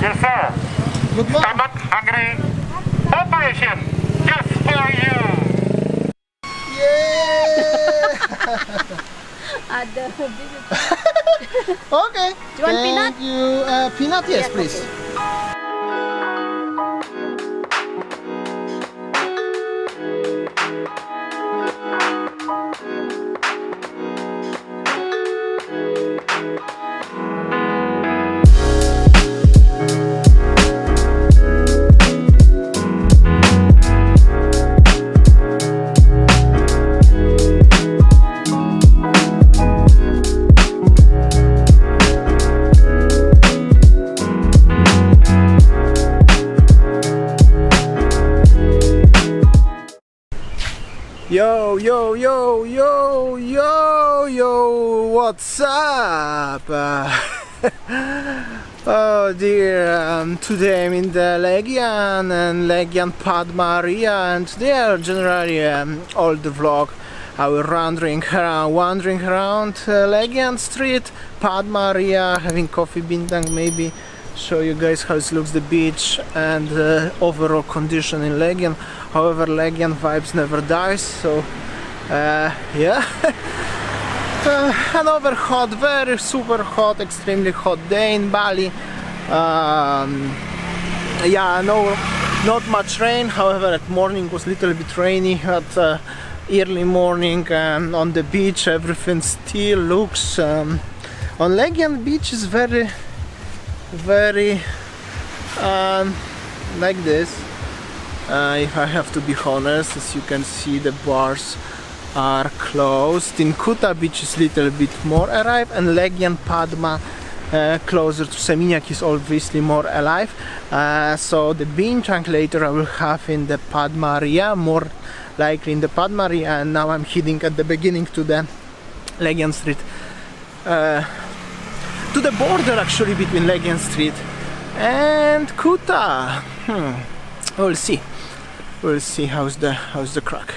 Yes, sir. Good morning. Stomach hungry. Operation just for you. Yeah. Okay. Do you want peanut? Thank you. Peanut, yes, please. Okay. Yo, yo, yo, yo, yo, yo, what's up? Oh dear, today I'm in the Legian and Legian Padma area, and today I'll generally all the vlog. I will wandering around Legian Street, Padma area, having coffee, bintang, maybe show you guys how it looks, the beach and overall condition in Legian. However, Legian vibes never dies, so yeah. Another hot, very super hot, extremely hot day in Bali. Yeah, no, not much rain. However, at morning was a little bit rainy. At early morning on the beach, everything still looks on Legian beach is very like this. If I have to be honest, as you can see, the bars are closed. In Kuta beach is little bit more alive, and Legian Padma closer to Seminyak is obviously more alive. So the bintang later I will have in the Padma area, more likely in the Padma area, and now I'm heading at the beginning to the Legian Street, to the border actually between Legian Street and Kuta. We'll see how's the crack.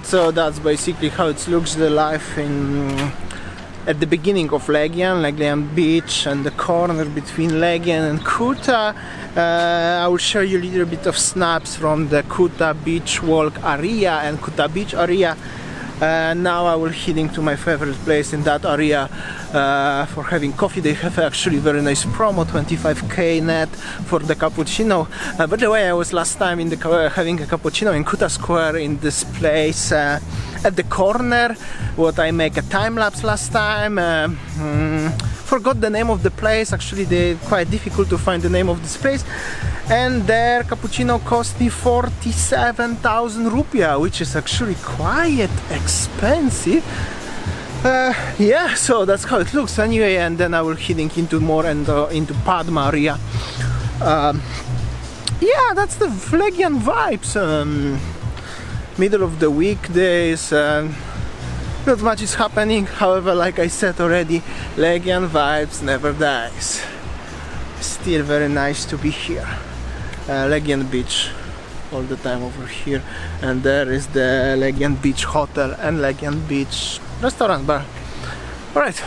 So that's basically how it looks, the life in at the beginning of Legian Beach and the corner between Legian and Kuta. I will show you a little bit of snaps from the Kuta beach walk area and Kuta beach area. Now I will heading to my favorite place in that area for having coffee. They have actually very nice promo, 25k net for the cappuccino. By the way, I was last time in the having a cappuccino in Kuta Square in this place at the corner. What I make a time lapse last time. forgot the name of the place. Actually, they're quite difficult to find the name of this place. And their cappuccino cost me 47,000 rupiah, which is actually quite expensive. Yeah, so that's how it looks anyway. And then I will heading into more and into Padma area. Yeah, that's the Legian vibes. Middle of the weekdays. Not much is happening. However, like I said already, Legian vibes never dies. Still very nice to be here. Legian Beach all the time over here, and there is the Legian Beach Hotel and Legian Beach restaurant bar. All right.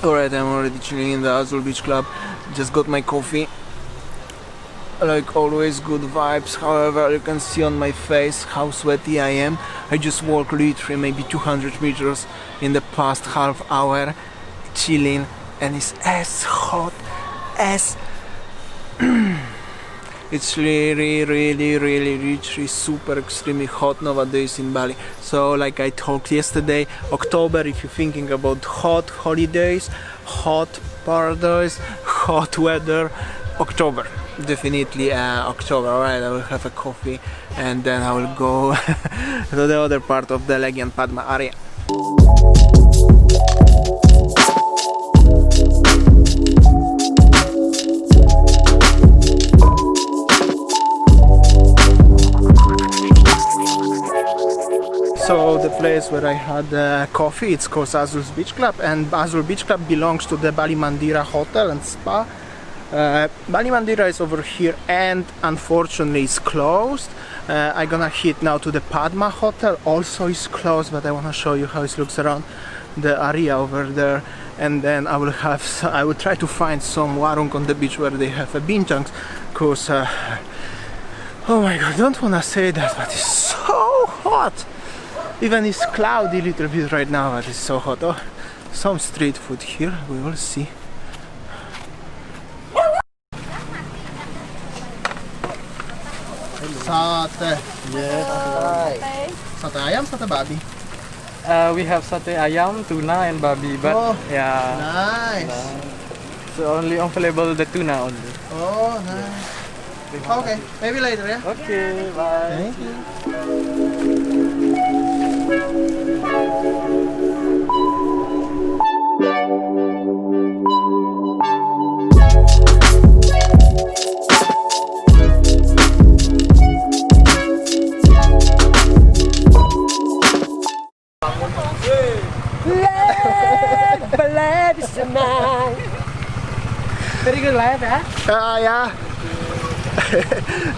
Alright, I'm already chilling in the Azul Beach Club. Just got my coffee. Like always, good vibes. However, you can see on my face how sweaty I am. I just walked literally maybe 200 meters in the past half hour, chilling, and it's as hot as it's really literally super extremely hot nowadays in Bali. So like I talked yesterday, October, if you're thinking about hot holidays, hot paradise, hot weather, October, definitely October. Alright, I will have a coffee and then I will go to the other part of the Legian Padma area. So the place where I had coffee, it's called Azul Beach Club, and Azul Beach Club belongs to the Bali Mandira Hotel and Spa. Bali Mandira is over here and unfortunately it's closed. I'm gonna head now to the Padma Hotel, also is closed, but I wanna show you how it looks around the area over there. And then I will try to find some warung on the beach where they have a bintang, cause oh my god, don't wanna say that, but it's so hot. Even it's cloudy a little bit right now, but it's so hot. Oh, some street food here, we will see. Sate. Yes. Sate ayam, sate babi. We have satay ayam, tuna, and babi, but Oh, yeah, nice. so only available the tuna only. Oh, nice. Okay, maybe later, yeah? Okay, bye. Thank you. Very good life, huh? Yeah.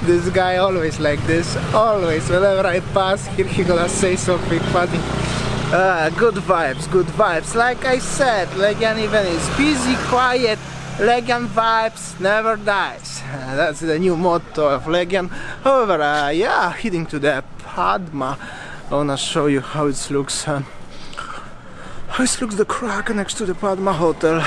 This guy always like this. Always, whenever I pass here, he gonna say something funny. Good vibes, good vibes. Like I said, Legian even is busy, quiet. Legian vibes never dies. That's the new motto of Legian. However, yeah, heading to the Padma. I wanna show you how it looks. How it looks the crack next to the Padma Hotel.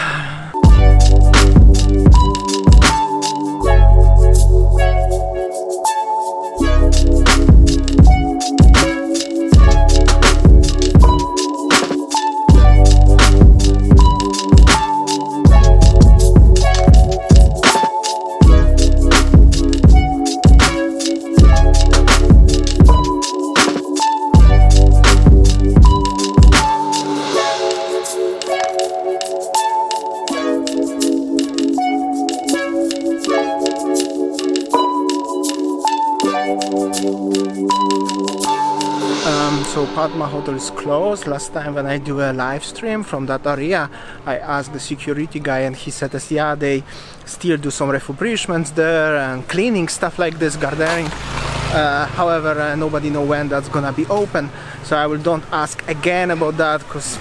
so Padma hotel is closed. Last time when I do a live stream from that area, I asked the security guy and he said as yeah, they still do some refurbishments there and cleaning, stuff like this, gardening. However, nobody know when that's gonna be open, so I will don't ask again about that, because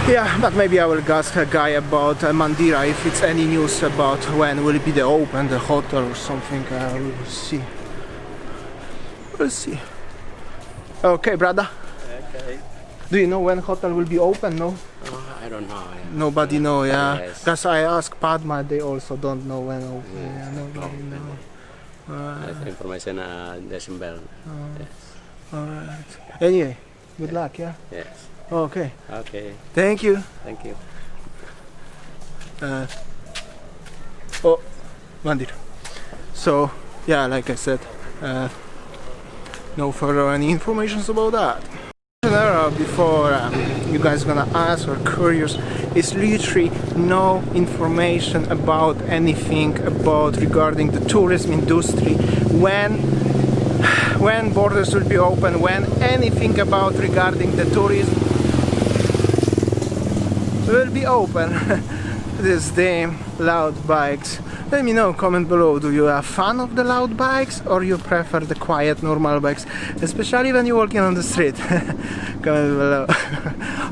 yeah, but maybe I will ask a guy about Mandira if it's any news about when will it be the open, the hotel or something. We'll see. We'll see. Okay, brother. Okay. Do you know when hotel will be open? No? I don't know. Nobody know, yeah. Yes. Because I asked Padma, they also don't know when open. Yeah, nobody know. That's information December. Yes. Alright. Anyway, good luck, yeah? Yes. Okay. Okay. Thank you. Thank you. Oh, Mandir. So, yeah, like I said, no further any information about that. Before you guys gonna ask or curious, is literally no information about anything about regarding the tourism industry, when borders will be open, when anything about regarding the tourism will be open. This damn loud bikes. Let me know, comment below, do you a fan of the loud bikes or you prefer the quiet normal bikes, especially when you're walking on the street? Comment below.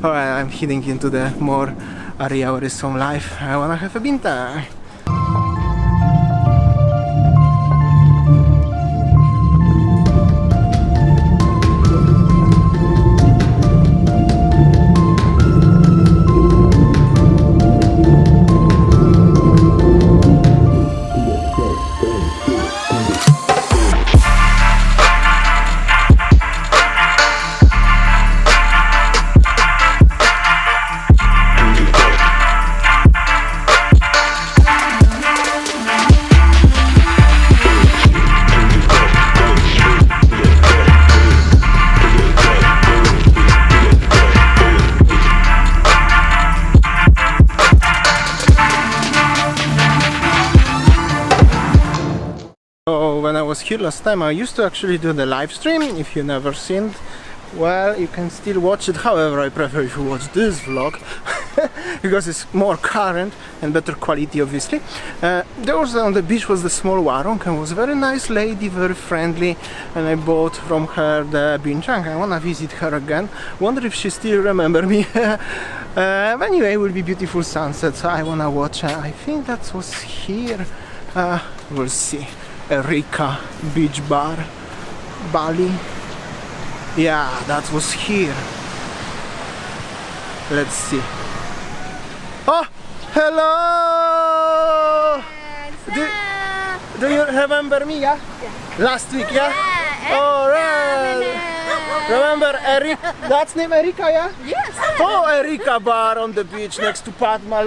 Alright, I'm heading into the more area where is some life. I wanna have a bintang. When I was here last time, I used to actually do the live stream. If you never seen it, well, you can still watch it. However, I prefer if you watch this vlog because it's more current and better quality, obviously. There was on the beach was the small warung and was a very nice lady, very friendly, and I bought from her the bintang. I wanna visit her again. Wonder if she still remember me. Anyway, it will be beautiful sunset, so I wanna watch. I think that was here. We'll see. Erika Beach Bar, Bali. Yeah, that was here. Let's see. Oh, hello! Do you remember me, yeah? Last week, yeah? Alright. Remember Eric? That's name Erika, yeah? Yes. Oh, Erika Bar on the beach next to Padma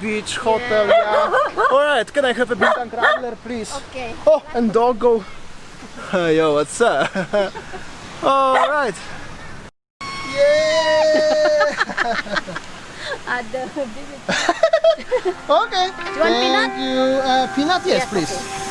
Beach Hotel, yeah. Alright, can I have a bintang traveler, please? Okay. Oh, and doggo. Yo, what's up? Alright. Yeah! Ada. Okay. Do you want peanut? Thank you. Peanut, yes, please. Okay.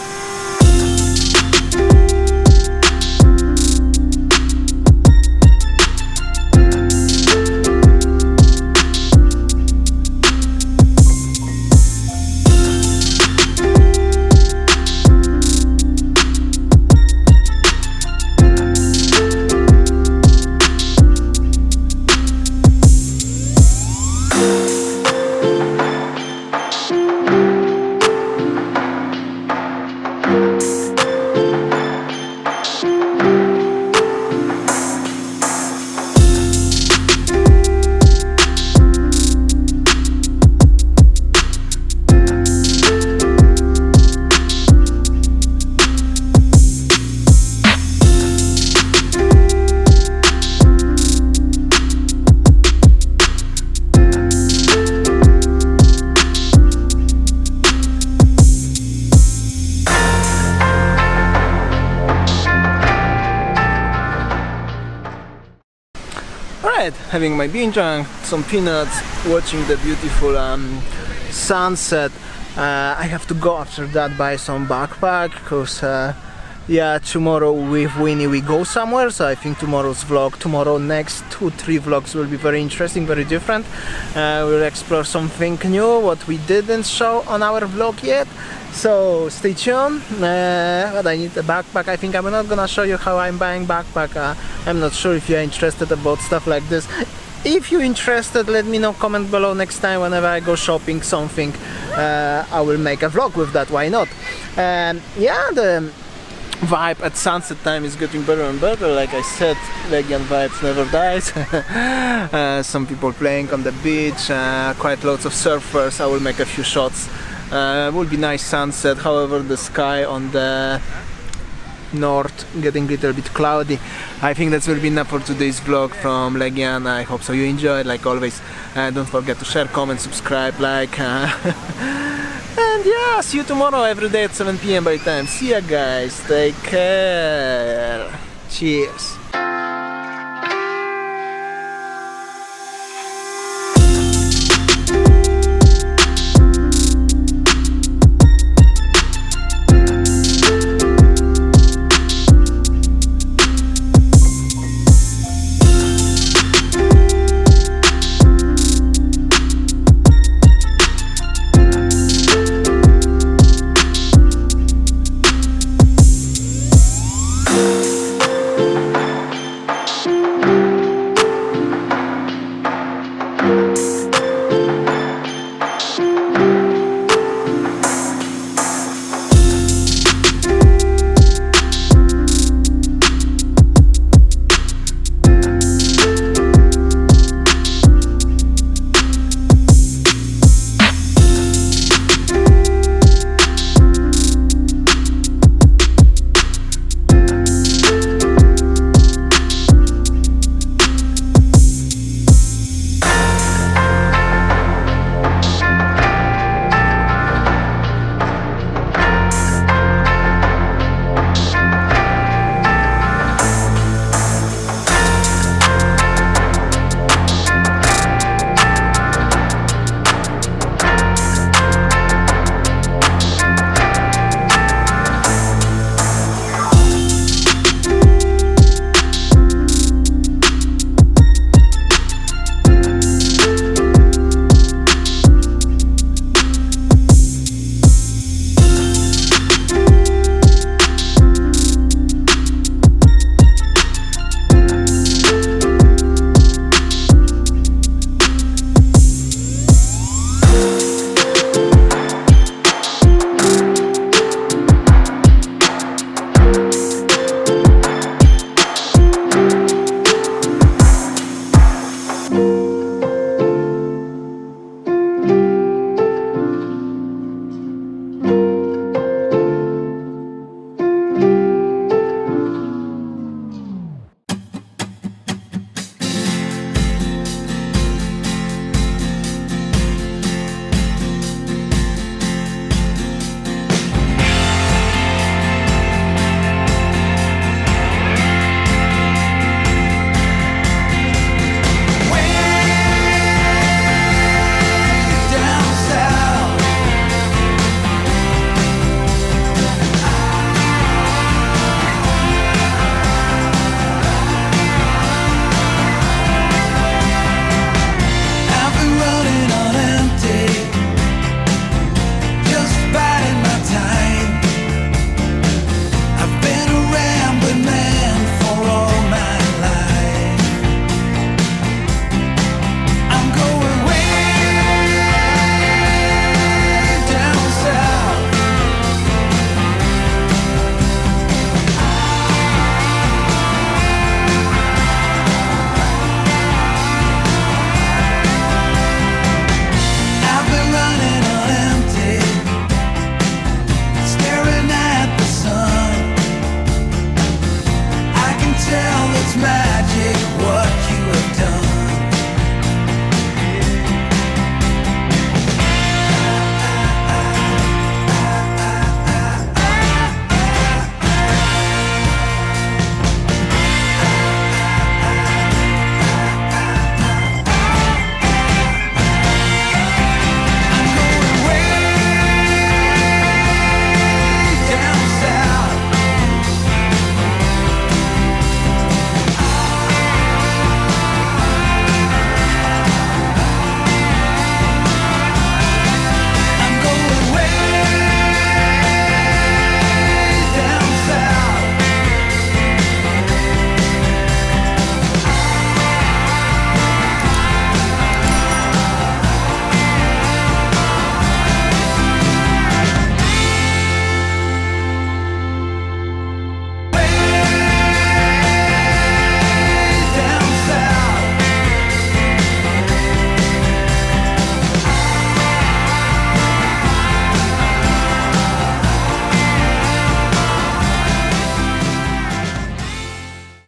Alright, having my bintang, some peanuts, watching the beautiful sunset. I have to go after that buy some backpack because yeah, tomorrow with Winnie we go somewhere, so I think tomorrow's vlog, next 2-3 vlogs will be very interesting, very different. We'll explore something new, what we didn't show on our vlog yet. So stay tuned. But I need a backpack. I think I'm not gonna show you how I'm buying backpack. I'm not sure if you're interested about stuff like this. If you're interested, let me know, comment below. Next time whenever I go shopping something, I will make a vlog with that, why not. Yeah, the vibe at sunset time is getting better and better. Like I said, Legian vibes never dies. Some people playing on the beach, quite lots of surfers. I will make a few shots. Will be nice sunset, however the sky on the north getting a little bit cloudy. I think that will be enough for today's vlog from Legian. I hope so you enjoyed. Like always, don't forget to share, comment, subscribe, like. And yeah, see you tomorrow every day at 7 PM Bali time. See ya guys, take care. Cheers.